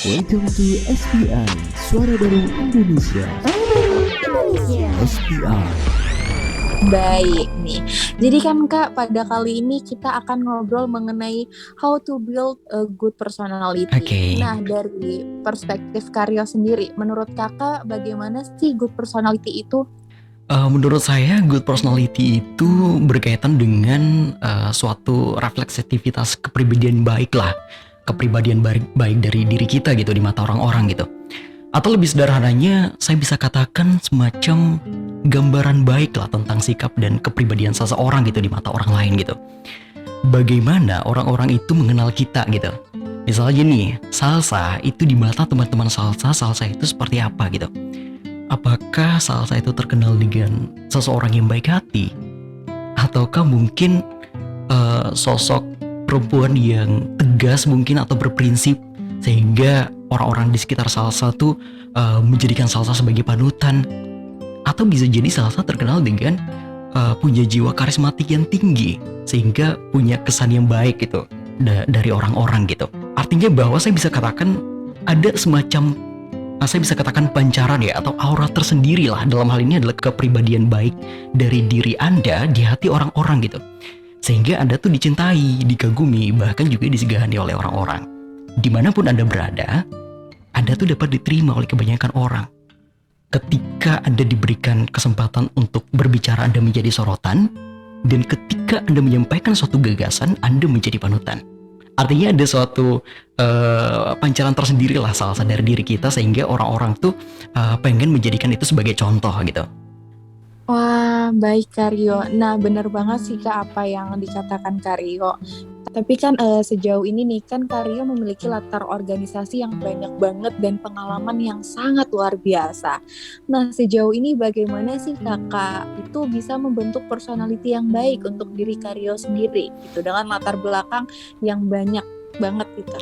Welcome to SPI, Suara Baru Indonesia. SPI. Baik nih, jadi kan Kak, pada kali ini kita akan ngobrol mengenai how to build a good personality. Oke. Nah, dari perspektif Karyo sendiri, menurut Kakak bagaimana sih good personality itu? Menurut saya good personality itu berkaitan dengan suatu refleksivitas kepribadian baik lah, kepribadian baik dari diri kita gitu di mata orang-orang gitu. Atau lebih sederhananya, saya bisa katakan semacam gambaran baik lah tentang sikap dan kepribadian seseorang gitu di mata orang lain gitu. Bagaimana orang-orang itu mengenal kita gitu. Misalnya nih, Salsa itu di mata teman-teman Salsa itu seperti apa gitu. Apakah Salsa itu terkenal dengan seseorang yang baik hati? Ataukah mungkin sosok perempuan yang tegas mungkin atau berprinsip sehingga orang-orang di sekitar Salsa tuh menjadikan Salsa sebagai panutan? Atau bisa jadi Salsa terkenal dengan punya jiwa karismatik yang tinggi sehingga punya kesan yang baik gitu dari orang-orang gitu. Artinya bahwa saya bisa katakan ada semacam saya bisa katakan pancaran ya atau aura tersendiri lah, dalam hal ini adalah kepribadian baik dari diri Anda di hati orang-orang gitu, sehingga Anda tuh dicintai, dikagumi, bahkan juga disegani oleh orang-orang. Dimanapun Anda berada, Anda tuh dapat diterima oleh kebanyakan orang. Ketika Anda diberikan kesempatan untuk berbicara, Anda menjadi sorotan, dan ketika Anda menyampaikan suatu gagasan, Anda menjadi panutan. Artinya ada suatu pancaran tersendiri lah Salsa dari diri kita, sehingga orang-orang tuh pengen menjadikan itu sebagai contoh gitu. Wah, baik Karyo. Nah, benar banget sih Kak apa yang dikatakan Karyo. Tapi kan sejauh ini nih kan Karyo memiliki latar organisasi yang banyak banget dan pengalaman yang sangat luar biasa. Nah, sejauh ini bagaimana sih Kakak itu bisa membentuk personality yang baik untuk diri Karyo sendiri gitu dengan latar belakang yang banyak banget gitu.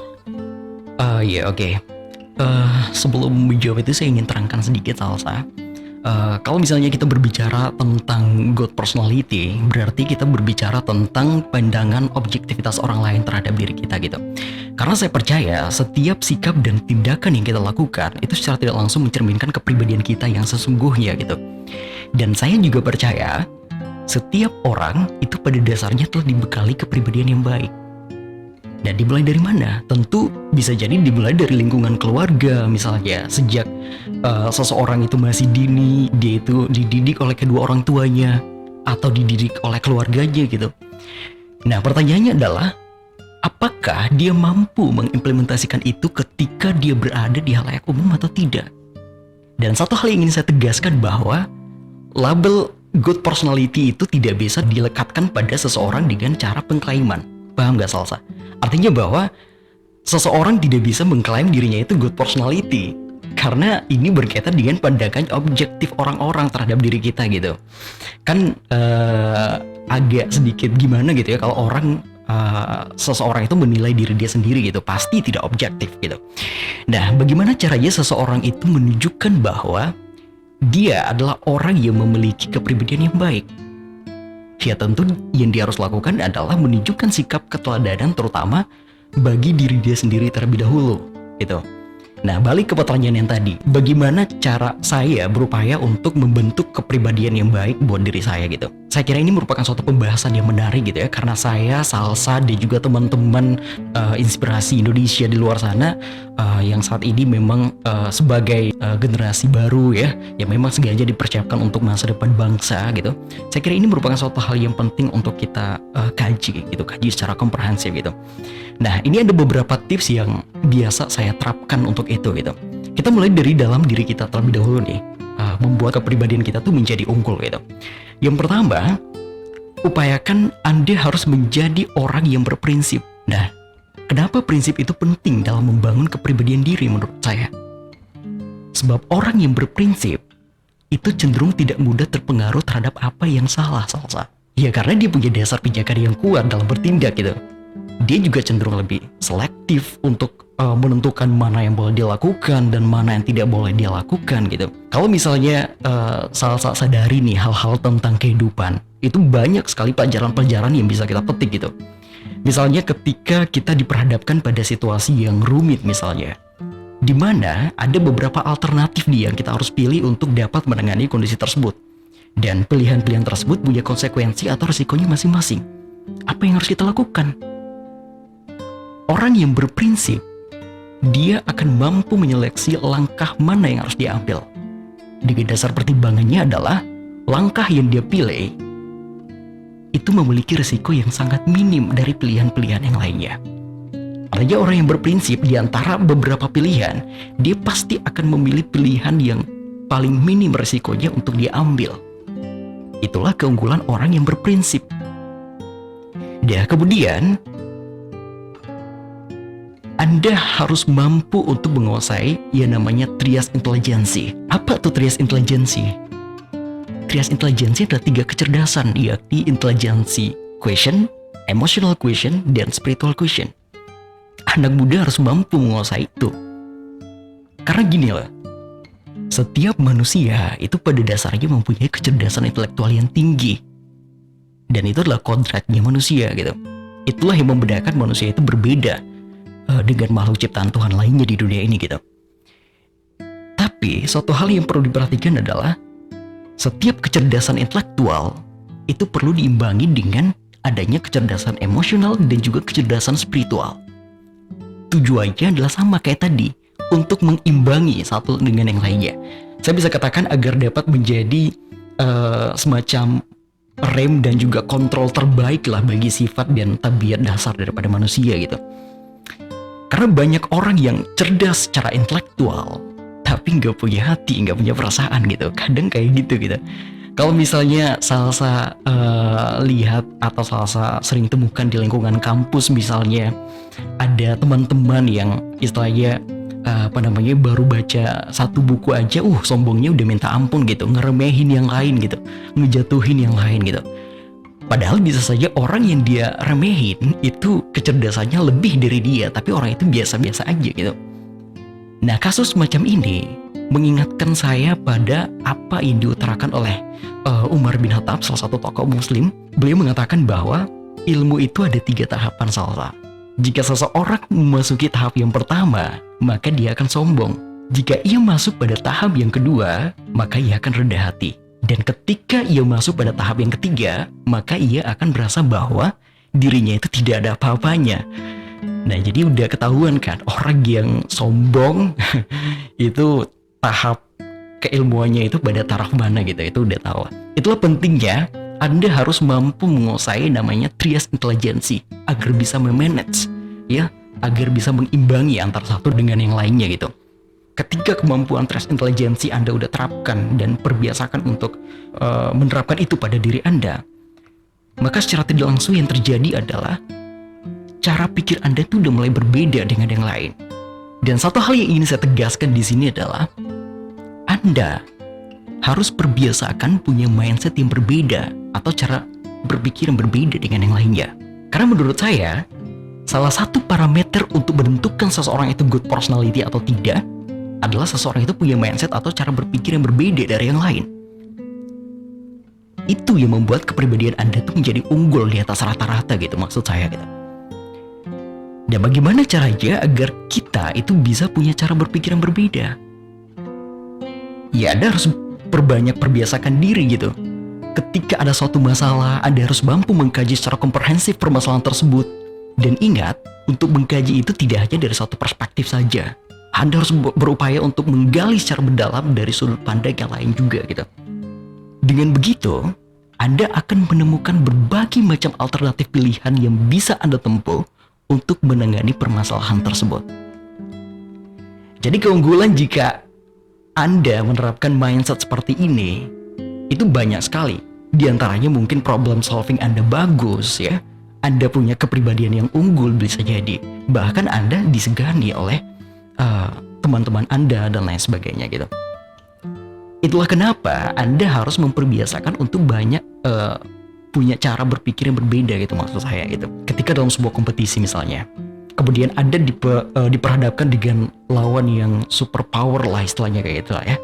Oke. Sebelum menjawab itu saya ingin terangkan sedikit Salsa. Kalau misalnya kita berbicara tentang good personality, berarti kita berbicara tentang pandangan objektivitas orang lain terhadap diri kita gitu. Karena saya percaya setiap sikap dan tindakan yang kita lakukan itu secara tidak langsung mencerminkan kepribadian kita yang sesungguhnya gitu. Dan saya juga percaya setiap orang itu pada dasarnya telah dibekali kepribadian yang baik. Nah, dimulai dari mana? Tentu bisa jadi dimulai dari lingkungan keluarga, misalnya sejak seseorang itu masih dini, dia itu dididik oleh kedua orang tuanya atau dididik oleh keluarganya gitu. Nah, pertanyaannya adalah apakah dia mampu mengimplementasikan itu ketika dia berada di halayak umum atau tidak? Dan satu hal yang ingin saya tegaskan bahwa label good personality itu tidak bisa dilekatkan pada seseorang dengan cara pengklaiman. Paham gak Salsa? Artinya bahwa seseorang tidak bisa mengklaim dirinya itu good personality, karena ini berkaitan dengan pandangan objektif orang-orang terhadap diri kita gitu. Kan agak sedikit gimana gitu ya kalau orang seseorang itu menilai diri dia sendiri gitu, pasti tidak objektif gitu. Nah, bagaimana caranya seseorang itu menunjukkan bahwa dia adalah orang yang memiliki kepribadian yang baik? Ya tentu yang dia harus lakukan adalah menunjukkan sikap keteladanan terutama bagi diri dia sendiri terlebih dahulu gitu. Nah, balik ke pertanyaan yang tadi, bagaimana cara saya berupaya untuk membentuk kepribadian yang baik buat diri saya gitu. Saya kira ini merupakan suatu pembahasan yang menarik gitu ya, karena saya, Salsa, dan juga teman-teman inspirasi Indonesia di luar sana yang saat ini memang sebagai generasi baru ya, yang memang sengaja dipersiapkan untuk masa depan bangsa gitu. Saya kira ini merupakan suatu hal yang penting untuk kita kaji secara komprehensif gitu. Nah, ini ada beberapa tips yang biasa saya terapkan untuk itu gitu. Kita mulai dari dalam diri kita terlebih dahulu nih, membuat kepribadian kita tuh menjadi unggul gitu. Yang pertama, upayakan Anda harus menjadi orang yang berprinsip. Nah, kenapa prinsip itu penting dalam membangun kepribadian diri menurut saya? Sebab orang yang berprinsip itu cenderung tidak mudah terpengaruh terhadap apa yang salah Salsa. Ya karena dia punya dasar pijakan yang kuat dalam bertindak gitu. Dia juga cenderung lebih selektif untuk menentukan mana yang boleh dia lakukan dan mana yang tidak boleh dia lakukan gitu. Kalau misalnya Salsa sadari nih hal-hal tentang kehidupan, itu banyak sekali pelajaran-pelajaran yang bisa kita petik gitu. Misalnya ketika kita diperhadapkan pada situasi yang rumit misalnya, di mana ada beberapa alternatif nih yang kita harus pilih untuk dapat menangani kondisi tersebut. Dan pilihan-pilihan tersebut punya konsekuensi atau risikonya masing-masing. Apa yang harus kita lakukan? Orang yang berprinsip, dia akan mampu menyeleksi langkah mana yang harus diambil. Dengan dasar pertimbangannya adalah langkah yang dia pilih itu memiliki risiko yang sangat minim dari pilihan-pilihan yang lainnya. Artinya orang yang berprinsip di antara beberapa pilihan, dia pasti akan memilih pilihan yang paling minim risikonya untuk diambil. Itulah keunggulan orang yang berprinsip. Dan kemudian, Anda harus mampu untuk menguasai yang namanya trias intelijensi. Apa tuh trias intelijensi? Trias intelijensi adalah 3 kecerdasan, yakni intelijensi quotient, emotional quotient, dan spiritual quotient. Anak muda harus mampu menguasai itu. Karena gini loh, setiap manusia itu pada dasarnya mempunyai kecerdasan intelektual yang tinggi. Dan itu adalah kodratnya manusia gitu. Itulah yang membedakan manusia itu berbeda dengan makhluk ciptaan Tuhan lainnya di dunia ini gitu. Tapi suatu hal yang perlu diperhatikan adalah setiap kecerdasan intelektual itu perlu diimbangi dengan adanya kecerdasan emosional dan juga kecerdasan spiritual. Tujuannya adalah sama kayak tadi, untuk mengimbangi satu dengan yang lainnya. Saya bisa katakan agar dapat menjadi semacam rem dan juga kontrol terbaik lah bagi sifat dan tabiat dasar daripada manusia gitu. Karena banyak orang yang cerdas secara intelektual, tapi nggak punya hati, nggak punya perasaan gitu. Kadang kayak gitu. Kalau misalnya Salsa lihat atau Salsa sering temukan di lingkungan kampus misalnya, ada teman-teman yang istilahnya baru baca satu buku aja, sombongnya udah minta ampun gitu, ngeremehin yang lain gitu, ngejatuhin yang lain gitu. Padahal bisa saja orang yang dia remehin itu kecerdasannya lebih dari dia, tapi orang itu biasa-biasa aja gitu. Nah, kasus semacam ini mengingatkan saya pada apa yang diutarakan oleh Umar bin Khattab, salah satu tokoh muslim. Beliau mengatakan bahwa ilmu itu ada 3 tahapan Salsa. Jika seseorang memasuki tahap yang pertama, maka dia akan sombong. Jika ia masuk pada tahap yang kedua, maka ia akan rendah hati. Dan ketika ia masuk pada tahap yang ketiga, maka ia akan merasa bahwa dirinya itu tidak ada apa-apanya. Nah, jadi udah ketahuan kan, orang yang sombong itu tahap keilmuannya itu pada taraf mana gitu, itu udah tahu. Itulah pentingnya Anda harus mampu menguasai namanya trias intelijensi agar bisa memanage, ya, agar bisa mengimbangi antara satu dengan yang lainnya gitu. Ketika kemampuan trias intelijensi Anda udah terapkan dan perbiasakan untuk menerapkan itu pada diri Anda, maka secara tidak langsung yang terjadi adalah cara pikir Anda itu udah mulai berbeda dengan yang lain. Dan satu hal yang ingin saya tegaskan di sini adalah Anda harus perbiasakan punya mindset yang berbeda atau cara berpikir yang berbeda dengan yang lainnya. Karena menurut saya, salah satu parameter untuk menentukan seseorang itu good personality atau tidak adalah seseorang itu punya mindset atau cara berpikir yang berbeda dari yang lain. Itu yang membuat kepribadian Anda itu menjadi unggul di atas rata-rata gitu, maksud saya gitu. Dan bagaimana caranya agar kita itu bisa punya cara berpikir yang berbeda? Ya, Anda harus perbiasakan diri gitu. Ketika ada suatu masalah, Anda harus mampu mengkaji secara komprehensif permasalahan tersebut. Dan ingat, untuk mengkaji itu tidak hanya dari satu perspektif saja. Anda harus berupaya untuk menggali secara mendalam dari sudut pandang yang lain juga gitu. Dengan begitu, Anda akan menemukan berbagai macam alternatif pilihan yang bisa Anda tempuh untuk menangani permasalahan tersebut. Jadi keunggulan jika Anda menerapkan mindset seperti ini, itu banyak sekali. Di antaranya mungkin problem solving Anda bagus ya. Anda punya kepribadian yang unggul bisa jadi. Bahkan Anda disegani oleh teman-teman Anda dan lain sebagainya gitu. Itulah kenapa Anda harus memperbiasakan untuk banyak punya cara berpikir yang berbeda gitu, maksud saya gitu. Ketika dalam sebuah kompetisi misalnya, kemudian Anda diperhadapkan dengan lawan yang super power lah istilahnya kayak gitu lah ya.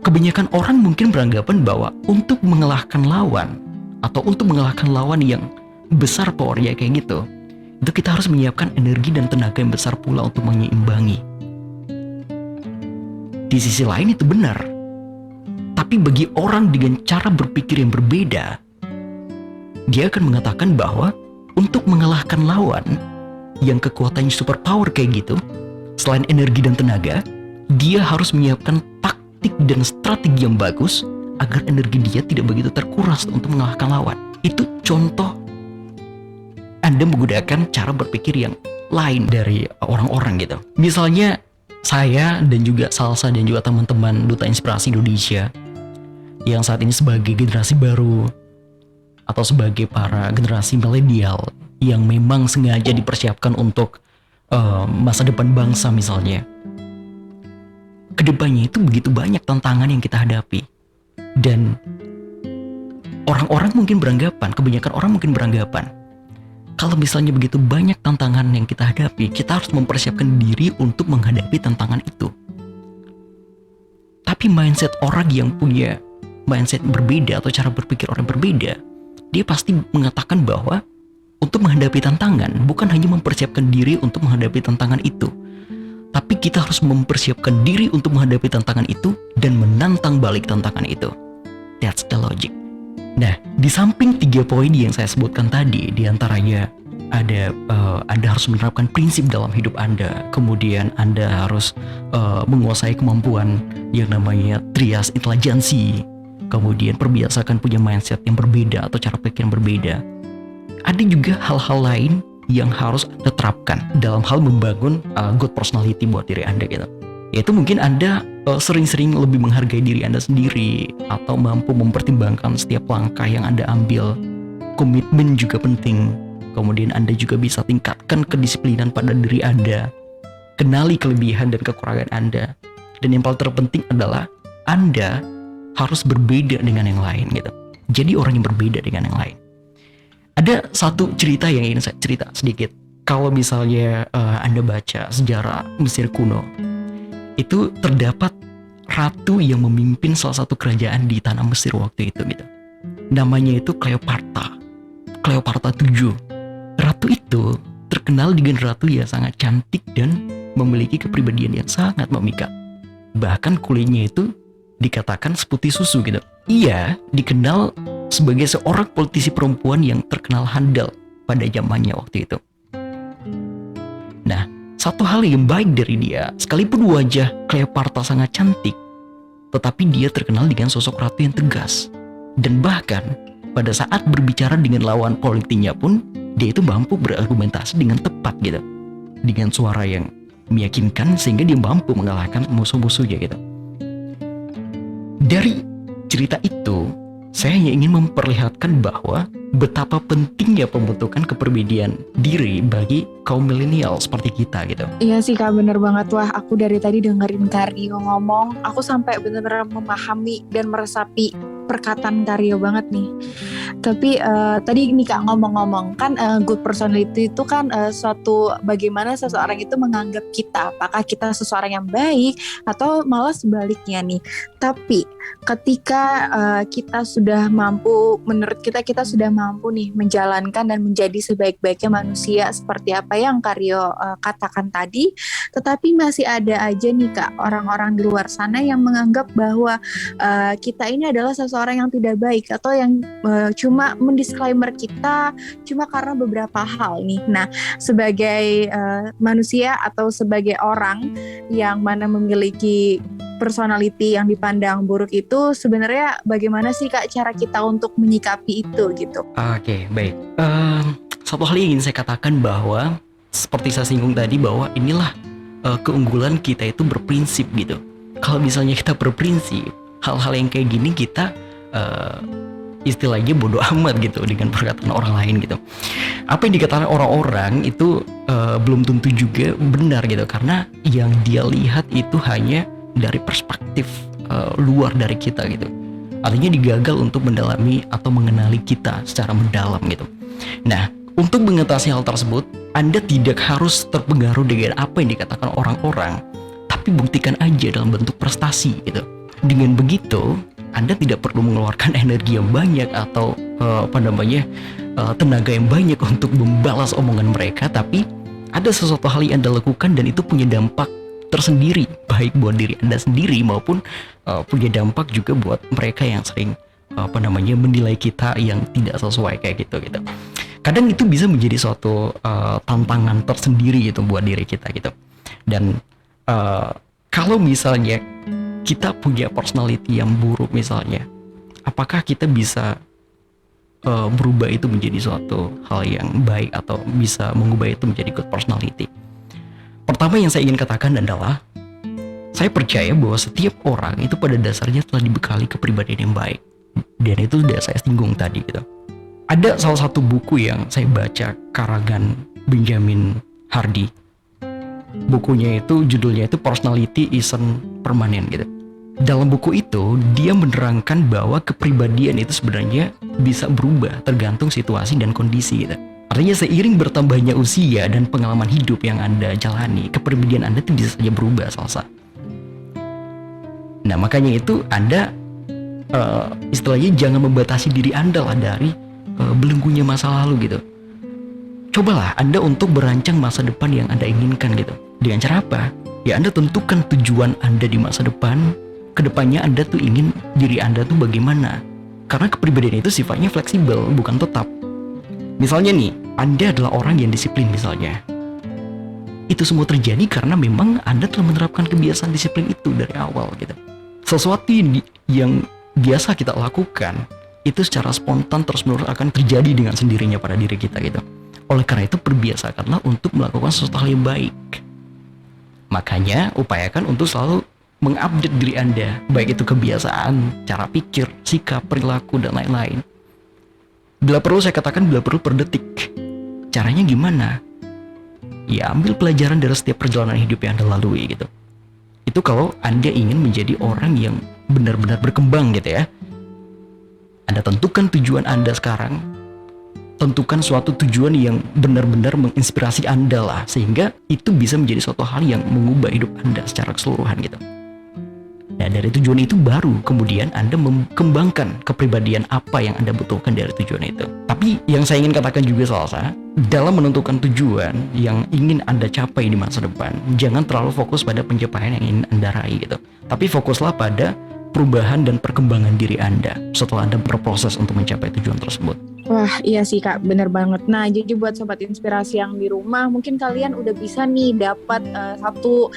Kebanyakan orang mungkin beranggapan bahwa untuk mengalahkan lawan atau untuk mengalahkan lawan yang besar powernya kayak gitu, itu kita harus menyiapkan energi dan tenaga yang besar pula untuk menyeimbangi. di sisi lain itu benar. Tapi bagi orang dengan cara berpikir yang berbeda, dia akan mengatakan bahwa untuk mengalahkan lawan yang kekuatannya superpower kayak gitu, selain energi dan tenaga, dia harus menyiapkan taktik dan strategi yang bagus agar energi dia tidak begitu terkuras untuk mengalahkan lawan. Itu contoh Anda menggunakan cara berpikir yang lain dari orang-orang gitu. Misalnya saya dan juga Salsa dan juga teman-teman Duta Inspirasi Indonesia yang saat ini sebagai generasi baru atau sebagai para generasi milenial yang memang sengaja dipersiapkan untuk masa depan bangsa misalnya. Kedepannya itu begitu banyak tantangan yang kita hadapi. Dan orang-orang mungkin beranggapan, kebanyakan orang mungkin beranggapan, kalau misalnya begitu banyak tantangan yang kita hadapi, kita harus mempersiapkan diri untuk menghadapi tantangan itu. Tapi mindset orang yang punya mindset berbeda atau cara berpikir orang berbeda, dia pasti mengatakan bahwa untuk menghadapi tantangan bukan hanya mempersiapkan diri untuk menghadapi tantangan itu, tapi kita harus mempersiapkan diri untuk menghadapi tantangan itu dan menantang balik tantangan itu. That's the logic. Nah, di samping 3 poin yang saya sebutkan tadi, diantaranya ada Anda harus menerapkan prinsip dalam hidup Anda, kemudian Anda harus menguasai kemampuan yang namanya trias intelijensi, kemudian perbiasakan punya mindset yang berbeda atau cara pikir yang berbeda. Ada juga hal-hal lain yang harus Anda terapkan dalam hal membangun good personality buat diri Anda gitu. Yaitu mungkin Anda sering-sering lebih menghargai diri Anda sendiri atau mampu mempertimbangkan setiap langkah yang Anda ambil. Komitmen juga penting. Kemudian Anda juga bisa tingkatkan kedisiplinan pada diri Anda. Kenali kelebihan dan kekurangan Anda. Dan yang paling terpenting adalah Anda harus berbeda dengan yang lain gitu. Jadi orang yang berbeda dengan yang lain. Ada satu cerita yang ingin saya cerita sedikit. Kalau misalnya Anda baca sejarah Mesir kuno, itu terdapat ratu yang memimpin salah satu kerajaan di tanah Mesir waktu itu gitu. Namanya itu Cleopatra 7. Ratu itu terkenal dengan ratu yang sangat cantik dan memiliki kepribadian yang sangat memikat. Bahkan kulitnya itu dikatakan seputih susu gitu. Ia dikenal sebagai seorang politisi perempuan yang terkenal handal pada zamannya waktu itu. Nah, satu hal yang baik dari dia, sekalipun wajah Cleopatra sangat cantik, tetapi dia terkenal dengan sosok ratu yang tegas. Dan bahkan pada saat berbicara dengan lawan politiknya pun, dia itu mampu berargumentasi dengan tepat gitu, dengan suara yang meyakinkan sehingga dia mampu mengalahkan musuh-musuhnya gitu. Dari cerita itu, saya hanya ingin memperlihatkan bahwa betapa pentingnya pembentukan kepribadian diri bagi kaum milenial seperti kita gitu. Iya sih Kak, bener banget. Wah, aku dari tadi dengerin Karyo ngomong, aku sampai bener-bener memahami dan meresapi perkataan Karyo banget nih. Tapi tadi nih Kak ngomong-ngomong, kan good personality itu kan suatu bagaimana seseorang itu menganggap kita, apakah kita seseorang yang baik atau malah sebaliknya nih. Tapi ketika kita sudah mampu, menurut kita sudah mampu nih menjalankan dan menjadi sebaik-baiknya manusia seperti apa yang Karyo katakan tadi, tetapi masih ada aja nih Kak orang-orang di luar sana yang menganggap bahwa kita ini adalah seseorang yang tidak baik atau yang cuma mendisklaimer kita cuma karena beberapa hal nih. Nah, sebagai manusia atau sebagai orang yang mana memiliki personality yang dipandang buruk itu, sebenarnya bagaimana sih Kak cara kita untuk menyikapi itu gitu? Oke, baik. Satu hal yang ingin saya katakan bahwa seperti saya singgung tadi bahwa inilah keunggulan kita itu berprinsip gitu. Kalau misalnya kita berprinsip, hal-hal yang kayak gini kita istilahnya bodoh amat gitu dengan perkataan orang lain gitu. Apa yang dikatakan orang-orang itu belum tentu juga benar gitu, karena yang dia lihat itu hanya dari perspektif luar dari kita gitu. Artinya digagal untuk mendalami atau mengenali kita secara mendalam gitu. Nah, untuk mengatasi hal tersebut, Anda tidak harus terpengaruh dengan apa yang dikatakan orang-orang, tapi buktikan aja dalam bentuk prestasi gitu. Dengan begitu, Anda tidak perlu mengeluarkan energi yang banyak atau tenaga yang banyak untuk membalas omongan mereka, tapi ada sesuatu hal yang Anda lakukan dan itu punya dampak tersendiri, baik buat diri Anda sendiri maupun punya dampak juga buat mereka yang sering menilai kita yang tidak sesuai kayak gitu. Kadang itu bisa menjadi suatu tantangan tersendiri gitu buat diri kita gitu. Dan kalau misalnya kita punya personality yang buruk misalnya, apakah kita bisa berubah itu menjadi suatu hal yang baik atau bisa mengubah itu menjadi good personality? Pertama yang saya ingin katakan adalah saya percaya bahwa setiap orang itu pada dasarnya telah dibekali kepribadian yang baik. Dan itu sudah saya singgung tadi gitu. Ada salah satu buku yang saya baca karangan Benjamin Hardy. Bukunya itu judulnya itu Personality Isn't Permanent gitu. Dalam buku itu dia menerangkan bahwa kepribadian itu sebenarnya bisa berubah tergantung situasi dan kondisi gitu. Artinya seiring bertambahnya usia dan pengalaman hidup yang Anda jalani, kepribadian Anda itu bisa saja berubah Salsa. Nah makanya itu Anda istilahnya jangan membatasi diri Anda lah dari belenggunya masa lalu gitu. Cobalah Anda untuk berancang masa depan yang Anda inginkan gitu. Dengan cara apa? Ya Anda tentukan tujuan Anda di masa depan. Kedepannya Anda tuh ingin diri Anda tuh bagaimana. Karena kepribadian itu sifatnya fleksibel, bukan tetap. Misalnya nih, Anda adalah orang yang disiplin misalnya. Itu semua terjadi karena memang Anda telah menerapkan kebiasaan disiplin itu dari awal gitu. Sesuatu yang biasa kita lakukan itu secara spontan terus-menerus akan terjadi dengan sendirinya pada diri kita gitu. Oleh karena itu perbiasakanlah untuk melakukan sesuatu hal yang baik. Makanya upayakan untuk selalu mengupdate diri Anda, baik itu kebiasaan, cara pikir, sikap, perilaku, dan lain-lain. Bila perlu saya katakan bila perlu per detik. Caranya gimana? Ya ambil pelajaran dari setiap perjalanan hidup yang Anda lalui gitu. Itu kalau Anda ingin menjadi orang yang benar-benar berkembang gitu ya. Anda tentukan tujuan Anda sekarang. Tentukan suatu tujuan yang benar-benar menginspirasi Anda lah, sehingga itu bisa menjadi suatu hal yang mengubah hidup Anda secara keseluruhan gitu. Nah dari tujuan itu baru kemudian Anda mengembangkan kepribadian apa yang Anda butuhkan dari tujuan itu. Tapi yang saya ingin katakan juga Salsa, dalam menentukan tujuan yang ingin Anda capai di masa depan, jangan terlalu fokus pada pencapaian yang ingin Anda raih gitu. Tapi fokuslah pada perubahan dan perkembangan diri Anda setelah Anda berproses untuk mencapai tujuan tersebut. Wah, iya sih Kak, bener banget. Nah, jadi buat sobat inspirasi yang di rumah, mungkin kalian udah bisa nih dapat satu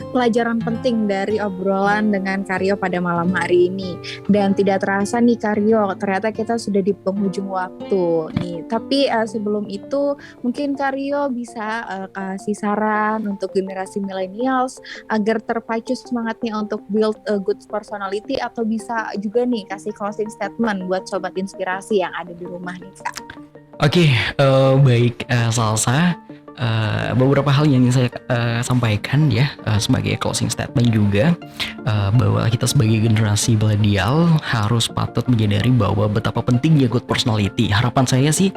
pelajaran penting dari obrolan dengan Karyo pada malam hari ini. Dan tidak terasa nih Karyo, ternyata kita sudah di penghujung waktu nih. Tapi sebelum itu, mungkin Karyo bisa kasih saran untuk generasi millennials agar terpacu semangatnya untuk build a good personality, atau bisa juga nih kasih closing statement buat sobat inspirasi yang ada di rumah nih Kak. Oke, baik Salsa. Beberapa hal yang ingin saya sampaikan ya sebagai closing statement juga, bahwa kita sebagai generasi milenial harus patut menyadari bahwa betapa pentingnya good personality. Harapan saya sih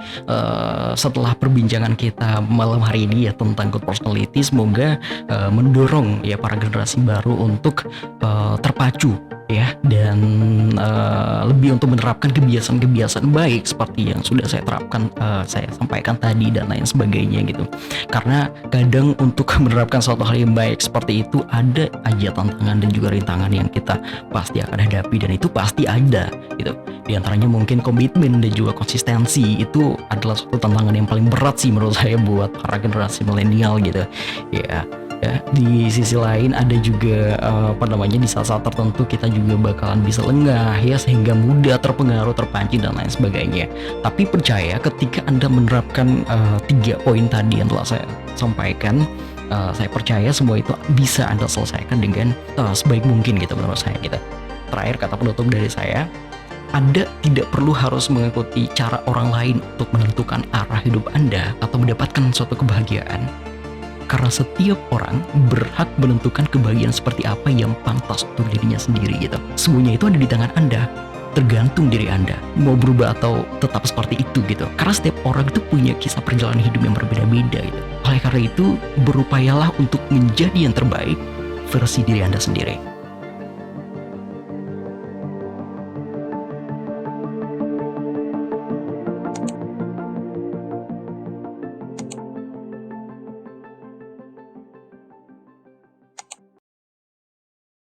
setelah perbincangan kita malam hari ini ya tentang good personality, semoga mendorong ya para generasi baru untuk terpacu ya, dan lebih untuk menerapkan kebiasaan-kebiasaan baik seperti yang sudah saya terapkan, saya sampaikan tadi dan lain sebagainya gitu. Karena kadang untuk menerapkan suatu hal yang baik seperti itu ada aja tantangan dan juga rintangan yang kita pasti akan hadapi, dan itu pasti ada gitu. Di antaranya mungkin komitmen dan juga konsistensi, itu adalah suatu tantangan yang paling berat sih menurut saya buat para generasi milenial gitu ya. Ya, di sisi lain ada juga di saat-saat tertentu kita juga bakalan bisa lengah ya, sehingga mudah terpengaruh, terpancing dan lain sebagainya. Tapi percaya ketika Anda menerapkan 3 poin tadi yang telah saya sampaikan, saya percaya semua itu bisa Anda selesaikan dengan sebaik mungkin gitu menurut saya gitu. Terakhir kata penutup dari saya, Anda tidak perlu harus mengikuti cara orang lain untuk menentukan arah hidup Anda atau mendapatkan suatu kebahagiaan. Karena setiap orang berhak menentukan kebahagiaan seperti apa yang pantas untuk dirinya sendiri gitu. Semuanya itu ada di tangan Anda. Tergantung diri Anda mau berubah atau tetap seperti itu gitu. Karena setiap orang itu punya kisah perjalanan hidup yang berbeda-beda gitu. Oleh karena itu, berupayalah untuk menjadi yang terbaik versi diri Anda sendiri.